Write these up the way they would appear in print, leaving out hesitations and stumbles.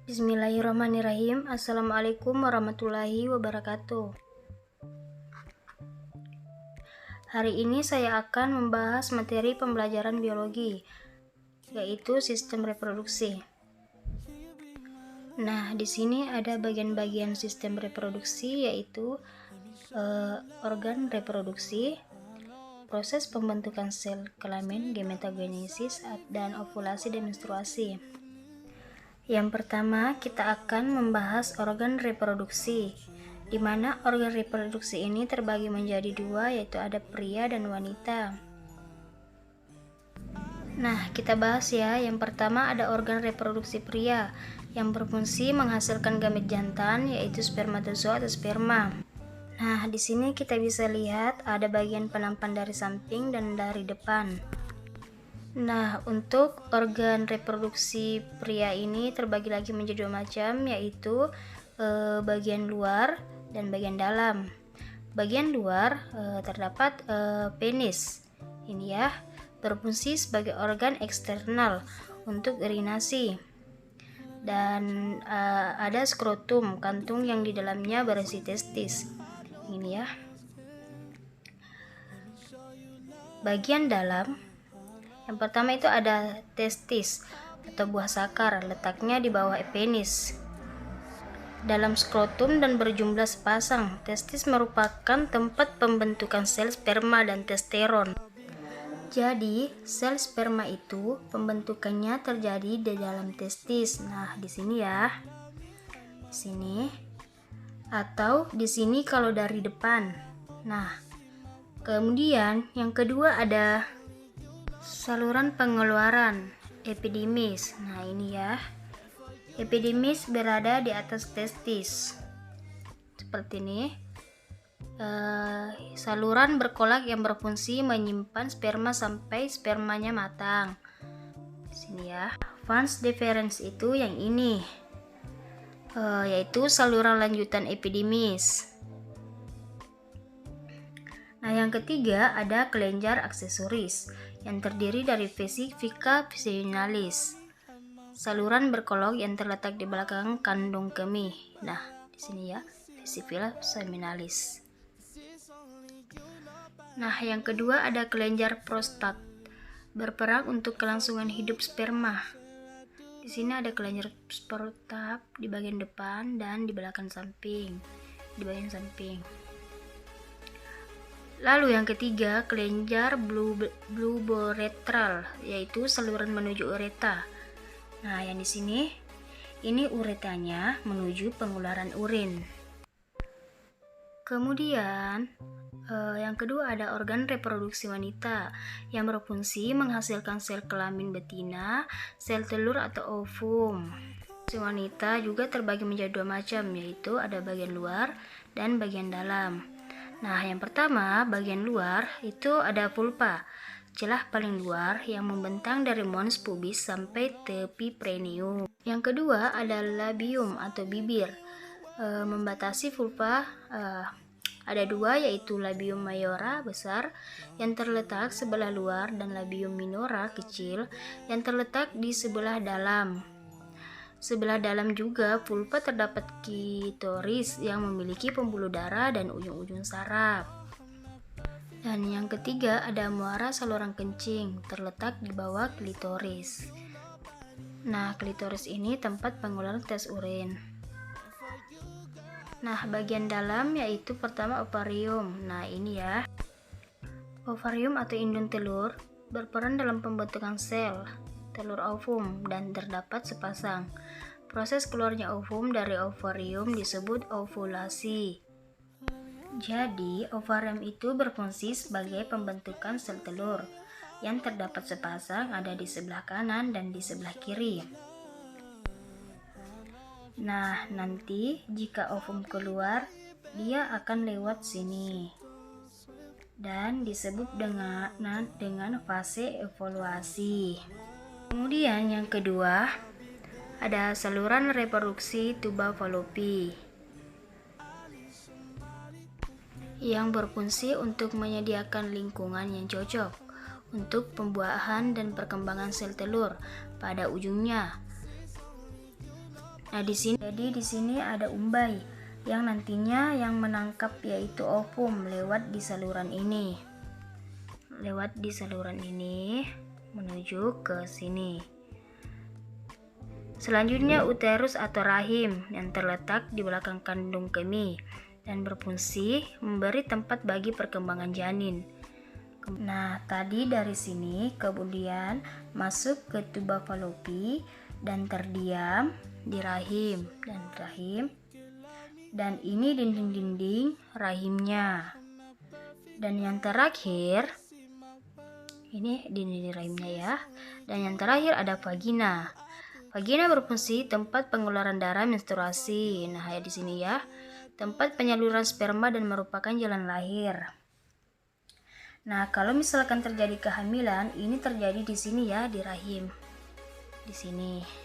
Bismillahirrahmanirrahim. Assalamualaikum warahmatullahi wabarakatuh. Hari ini saya akan membahas materi pembelajaran biologi, yaitu sistem reproduksi. Nah, di sini ada bagian-bagian sistem reproduksi, yaitu organ reproduksi, proses pembentukan sel kelamin, gametogenesis, dan ovulasi dan menstruasi. Yang pertama, kita akan membahas organ reproduksi, di mana organ reproduksi ini terbagi menjadi dua, yaitu ada pria dan wanita. Nah, kita bahas ya. Yang pertama ada organ reproduksi pria, yang berfungsi menghasilkan gamet jantan, yaitu spermatozoa atau sperma. Nah, di sini kita bisa lihat ada bagian penampan dari samping dan dari depan. Nah, untuk organ reproduksi pria ini terbagi lagi menjadi dua macam, yaitu bagian luar dan bagian dalam. Bagian luar terdapat penis. Ini ya, berfungsi sebagai organ eksternal untuk urinasi. Dan ada skrotum, kantung yang di dalamnya berisi testis. Ini ya. Bagian dalam, yang pertama itu ada testis atau buah sakar, letaknya di bawah penis. Dalam skrotum dan berjumlah sepasang, testis merupakan tempat pembentukan sel sperma dan testosteron. Jadi, sel sperma itu pembentukannya terjadi di dalam testis. Nah, di sini ya. Di sini. Atau di sini kalau dari depan. Nah, kemudian yang kedua ada saluran pengeluaran, epidimis. Nah, ini ya. Epidimis berada di atas testis. Seperti ini. Saluran berkolak yang berfungsi menyimpan sperma sampai spermanya matang. Di sini ya. Vas deferens itu yang ini. Yaitu saluran lanjutan epidimis. Nah, yang ketiga ada kelenjar aksesoris yang terdiri dari vesica seminalis, saluran berkolok yang terletak di belakang kandung kemih. Nah, di sini ya, vesica seminalis. Nah, yang kedua ada kelenjar prostat, berperan untuk kelangsungan hidup sperma. Di sini ada kelenjar prostat di bagian depan dan di belakang samping, di bagian samping. Lalu yang ketiga, kelenjar bluboretral, yaitu saluran menuju ureta. Nah, yang di sini, ini uretanya menuju pengeluaran urin. Kemudian, yang kedua ada organ reproduksi wanita, yang berfungsi menghasilkan sel kelamin betina, sel telur atau ovum. Si wanita juga terbagi menjadi dua macam, yaitu ada bagian luar dan bagian dalam. Nah, yang pertama, bagian luar itu ada vulva, celah paling luar yang membentang dari mons pubis sampai tepi perineum. Yang kedua ada labium atau bibir, membatasi vulva. Ada dua, yaitu labium majora besar yang terletak sebelah luar dan labium minora kecil yang terletak di sebelah dalam. Sebelah dalam juga vulva terdapat klitoris yang memiliki pembuluh darah dan ujung-ujung saraf. Dan yang ketiga ada muara saluran kencing, terletak di bawah klitoris. Nah, klitoris ini tempat pengeluaran tes urin. Nah, bagian dalam yaitu pertama ovarium. Nah, ini ya. Ovarium atau indung telur berperan dalam pembentukan sel telur ovum dan terdapat sepasang. Proses keluarnya ovum dari ovarium disebut ovulasi. Jadi, ovarium itu berfungsi sebagai pembentukan sel telur yang terdapat sepasang ada di sebelah kanan dan di sebelah kiri. Nah, nanti jika ovum keluar, dia akan lewat sini dan disebut dengan fase evaluasi. Kemudian yang kedua ada saluran reproduksi tuba Fallopi yang berfungsi untuk menyediakan lingkungan yang cocok untuk pembuahan dan perkembangan sel telur pada ujungnya. Nah, di sini ada umbai yang nantinya yang menangkap yaitu ovum lewat di saluran ini. Lewat di saluran ini menuju ke sini. Selanjutnya uterus atau rahim yang terletak di belakang kandung kemih dan berfungsi memberi tempat bagi perkembangan janin. Nah, tadi dari sini kemudian masuk ke tuba falopi dan terdiam di rahim dan ini dinding-dinding rahimnya. Dan yang terakhir ini dinding rahimnya ya. Dan yang terakhir ada vagina. Vagina berfungsi tempat pengeluaran darah menstruasi. Nah, ya di sini ya. Tempat penyaluran sperma dan merupakan jalan lahir. Nah, kalau misalkan terjadi kehamilan, ini terjadi di sini ya, di rahim. Di sini.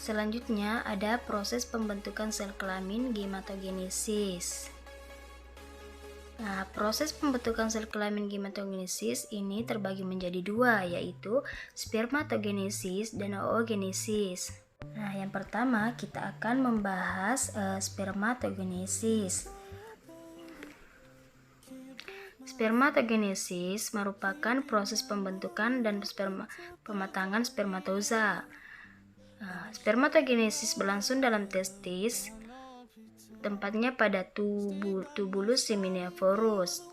Selanjutnya ada proses pembentukan sel kelamin gematogenesis. Nah, proses pembentukan sel kelamin gematogenesis ini terbagi menjadi dua, yaitu spermatogenesis dan oogenesis. Nah, yang pertama kita akan membahas spermatogenesis. Spermatogenesis merupakan proses pembentukan dan pematangan spermatoza. Nah, spermatogenesis berlangsung dalam testis, tempatnya pada tubulus seminivorus.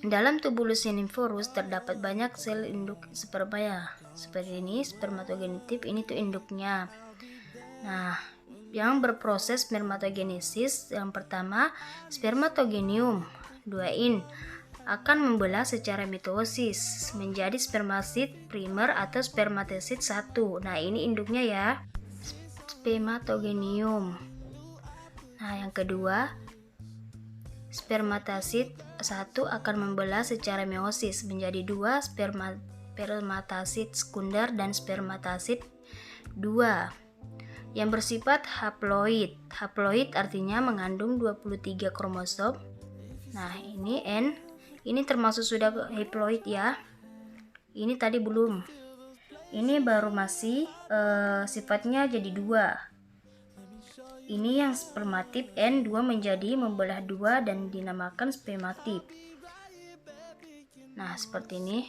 Dalam tubulus seminivorus terdapat banyak sel induk sperma. Seperti ini, spermatogenetik, ini tuh induknya. Nah, yang berproses spermatogenesis yang pertama, spermatogenium 2in akan membelah secara mitosis menjadi spermasid primer atau spermatosid 1. Nah, ini induknya ya, spermatogenium. Nah, yang kedua, spermatosid 1 akan membelah secara meiosis menjadi 2 spermatosid sekunder dan spermatosid 2 yang bersifat haploid. Haploid artinya mengandung 23 kromosom. Nah, ini N, ini termasuk sudah haploid ya. Ini tadi belum. Ini baru masih sifatnya jadi 2. Ini yang spermatip N2 menjadi membelah 2 dan dinamakan spermatip. Nah, seperti ini.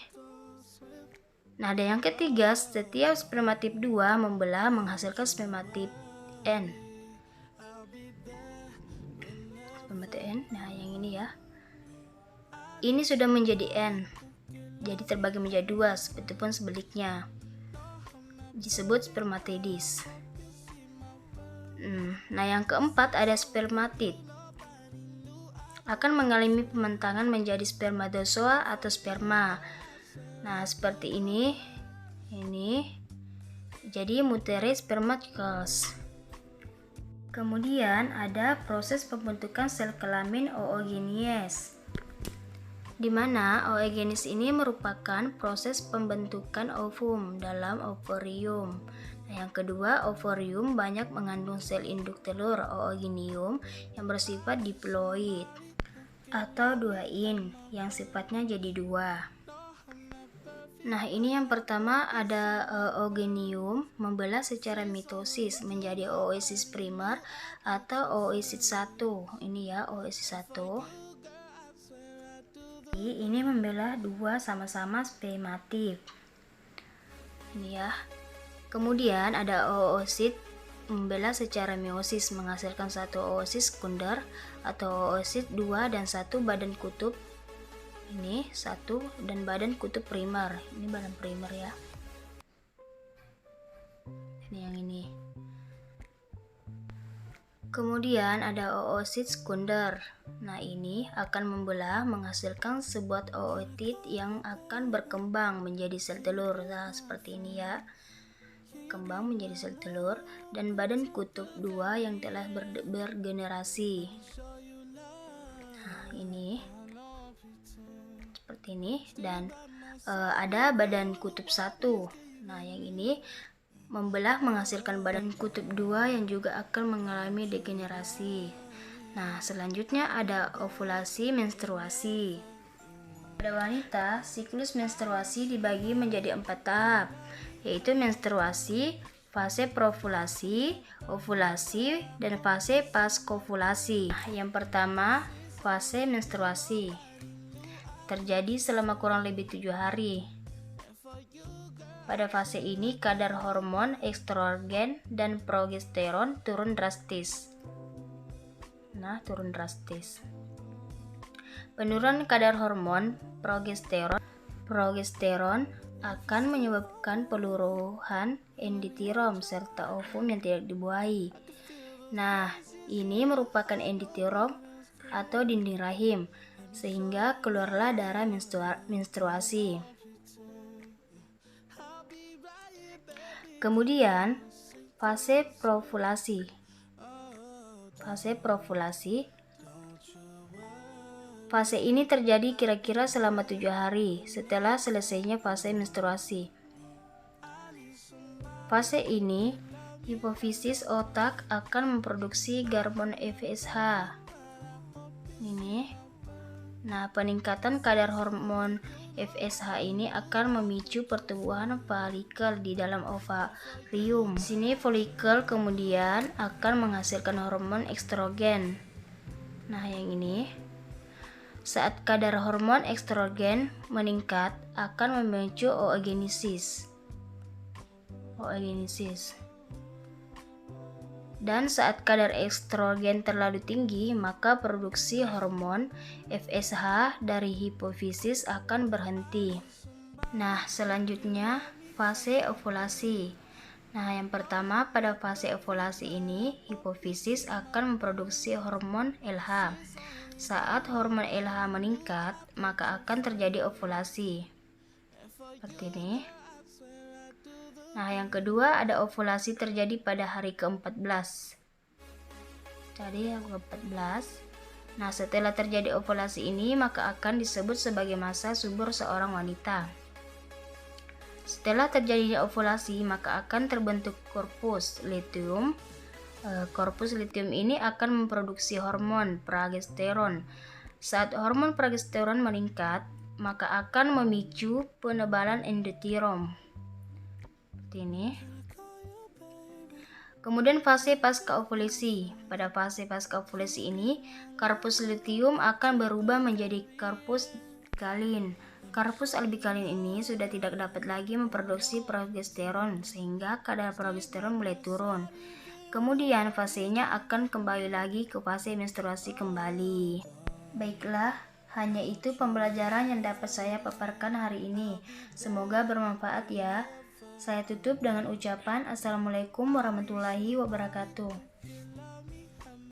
Nah, ada yang ketiga, setiap spermatip 2 membelah menghasilkan spermatip N. Spermatip N. Nah, yang ini ya. Ini sudah menjadi N. Jadi terbagi menjadi 2, seperti pun sebaliknya. Disebut spermatidis. Nah, yang keempat ada spermatid. Akan mengalami pematangan menjadi spermatozoa atau sperma. Nah, seperti ini. Ini jadi muteri spermaticles. Kemudian ada proses pembentukan sel kelamin oogenes, di mana oogenes ini merupakan proses pembentukan ovum dalam ovarium. Nah, yang kedua, ovarium banyak mengandung sel induk telur oogenium yang bersifat diploid atau 2in yang sifatnya jadi 2. Nah, ini yang pertama ada oogenium membelah secara mitosis menjadi oosis primer atau oosit 1. Ini ya, oosit 1. Ini membelah 2 sama-sama spermatid. Ini ya. Kemudian ada oosit membelah secara meiosis menghasilkan satu oosis sekunder atau oosit 2 dan 1 badan kutub. Ini 1 dan badan kutub primer. Ini badan primer ya. Ini yang ini. Kemudian ada oosit sekunder. Nah, ini akan membelah menghasilkan sebuah ootit yang akan berkembang menjadi sel telur. Nah, seperti ini ya. Kembang menjadi sel telur dan badan kutub 2 yang telah bergenerasi. Nah, ini seperti ini dan ada badan kutub 1. Nah, yang ini membelah menghasilkan badan kutub 2 yang juga akan mengalami degenerasi. Nah, selanjutnya ada ovulasi menstruasi. Pada wanita, siklus menstruasi dibagi menjadi 4 tahap, yaitu menstruasi, fase preovulasi, ovulasi, dan fase paskovulasi. Yang pertama, fase menstruasi. Terjadi selama kurang lebih 7 hari. Pada fase ini kadar hormon estrogen dan progesteron turun drastis. Penurunan kadar hormon progesteron akan menyebabkan peluruhan endometrium serta ovum yang tidak dibuahi. Nah, ini merupakan endometrium atau dinding rahim, sehingga keluarlah darah menstruasi. Kemudian, fase preovulasi. Fase ini terjadi kira-kira selama 7 hari setelah selesainya fase menstruasi. Fase ini, hipofisis otak akan memproduksi hormon FSH. Nah, peningkatan kadar hormon FSH ini akan memicu pertumbuhan folikel di dalam ovarium. Di sini folikel kemudian akan menghasilkan hormon estrogen. Nah, yang ini. Saat kadar hormon estrogen meningkat akan memicu oogenesis. Dan saat kadar estrogen terlalu tinggi, maka produksi hormon FSH dari hipofisis akan berhenti. Nah, selanjutnya fase ovulasi. Nah, yang pertama pada fase ovulasi ini, hipofisis akan memproduksi hormon LH. Saat hormon LH meningkat, maka akan terjadi ovulasi. Seperti ini. Nah, yang kedua ada ovulasi terjadi pada hari ke-14. Nah, setelah terjadi ovulasi ini, maka akan disebut sebagai masa subur seorang wanita. Setelah terjadinya ovulasi, maka akan terbentuk korpus luteum. Korpus luteum ini akan memproduksi hormon progesteron. Saat hormon progesteron meningkat, maka akan memicu penebalan endometrium. Ini. Kemudian fase pasca ovulasi. Pada fase pasca ovulasi ini, korpus luteum akan berubah menjadi korpus albicalin. Korpus albicalin ini sudah tidak dapat lagi memproduksi progesteron, sehingga kadar progesteron mulai turun. Kemudian fasenya akan kembali lagi ke fase menstruasi kembali. Baiklah, hanya itu pembelajaran yang dapat saya paparkan hari ini. Semoga bermanfaat ya. Saya tutup dengan ucapan Assalamualaikum warahmatullahi wabarakatuh.